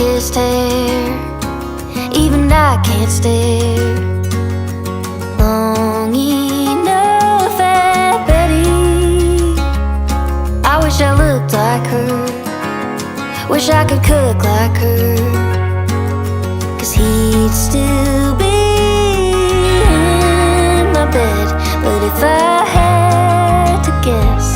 sun-kissed hair. Even I can't stare long enough at Betty. I wish I looked like her, wish I could cook like her, 'cause he'd still be in my bed. But if I had to guess,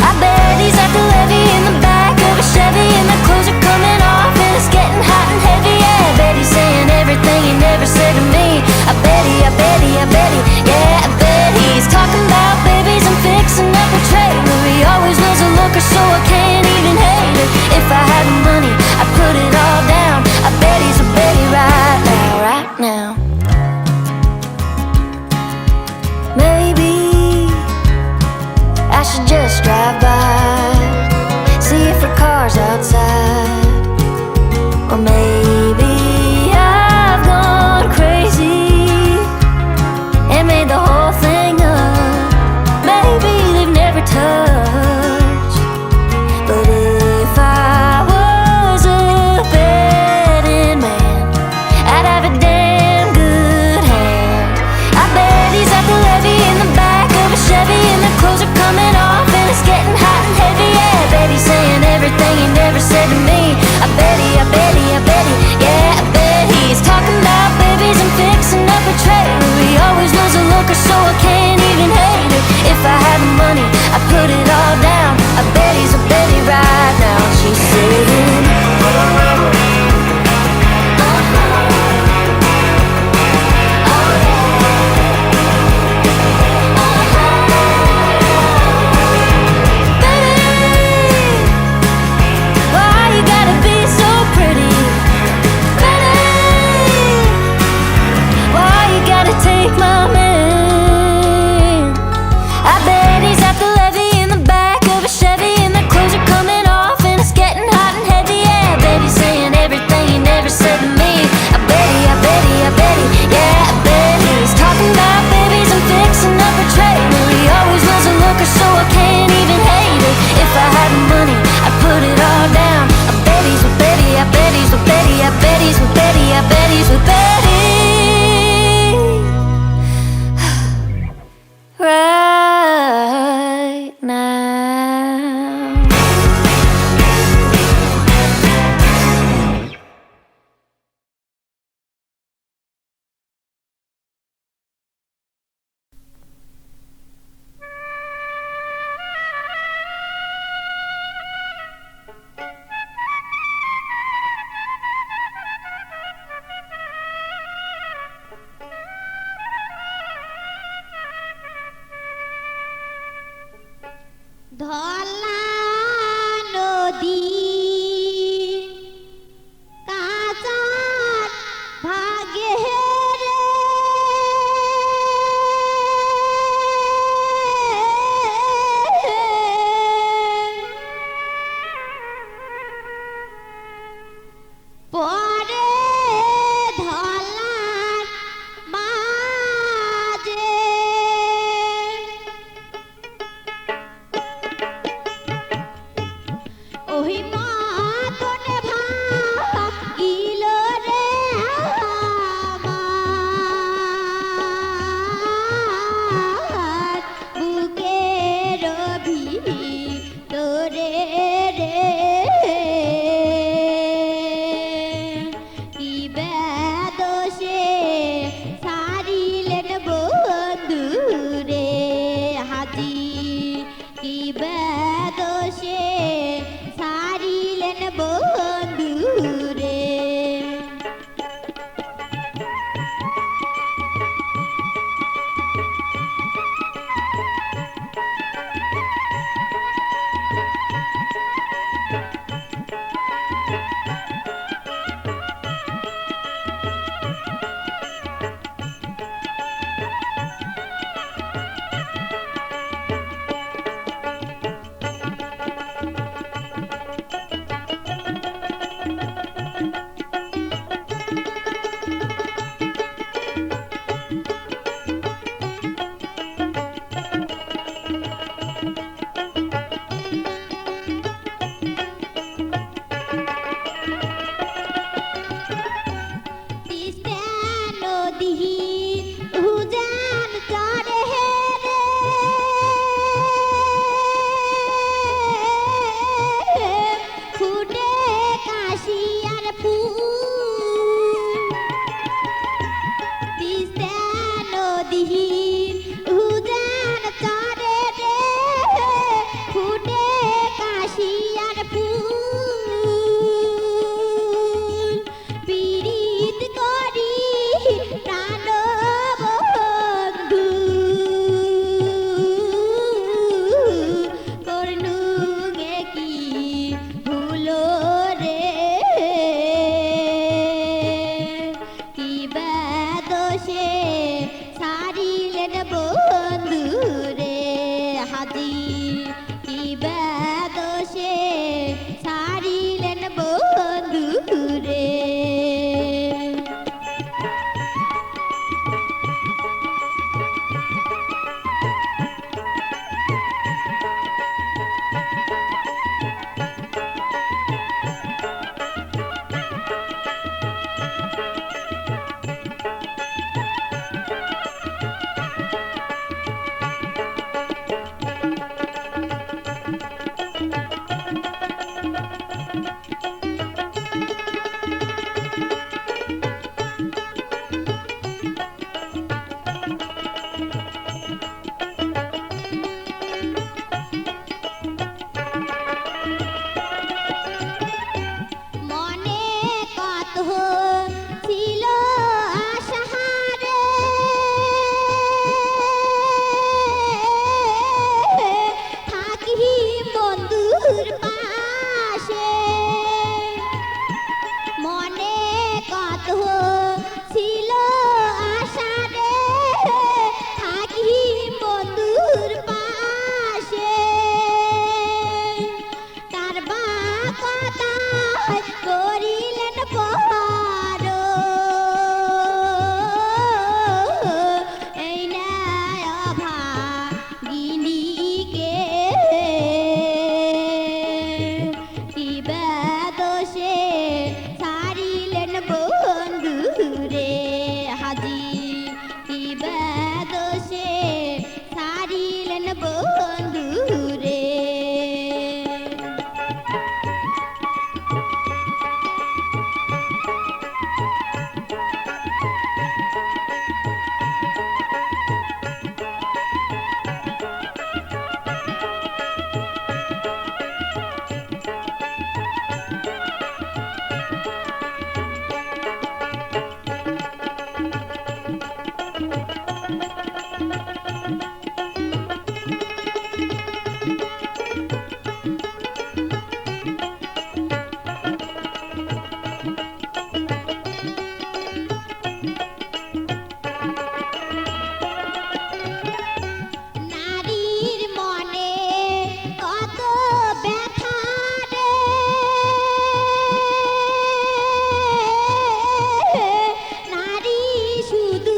I bet he's at the levee in the back of a Chevy, and the clothes are coming off and it's getting hot and heavy. Yeah, I bet he's saying everything he never said to me. I bet he, yeah, I bet he's talking about babies and fixing up a trailer. He always was a looker, so I can't even hate her. If I had the money, I'd put it all down. I bet he's a Betty right now, right now. Maybe I should just drive by, see if her car's outside. Or maybe I've gone crazy and made the whole thing up. Maybe they've never touched. But if I was a betting man, I'd have a damn নদীর উজান চরে রে ফুটে কাশিয়ার ফুল তিস্তা নদীর উজান চরে রে ফুটে কাশিয়ার ফুল পীড়িত করি প্রাণ বন্ধু করনু গে কি ভুলো রে কি বাদোষে সারিলেন বন্ধু রে হাজি কি বাদোষে সারিলেন বন্ধু রে মনে কত ছিল আশাহারে থাকি বন্ধুর পাশে মনে কত ছিল আশারে থাকি বন্ধুর পাশে তার বা কথা করিলেন পর এই ন্যায় ভাগিনীকে কি বাদোষে সারিলেন বন্ধু রে হাজি কি বাদোষে সারিলেন বন্ধু রে নারীর মনে কত ব্যথা রে নারী শুধু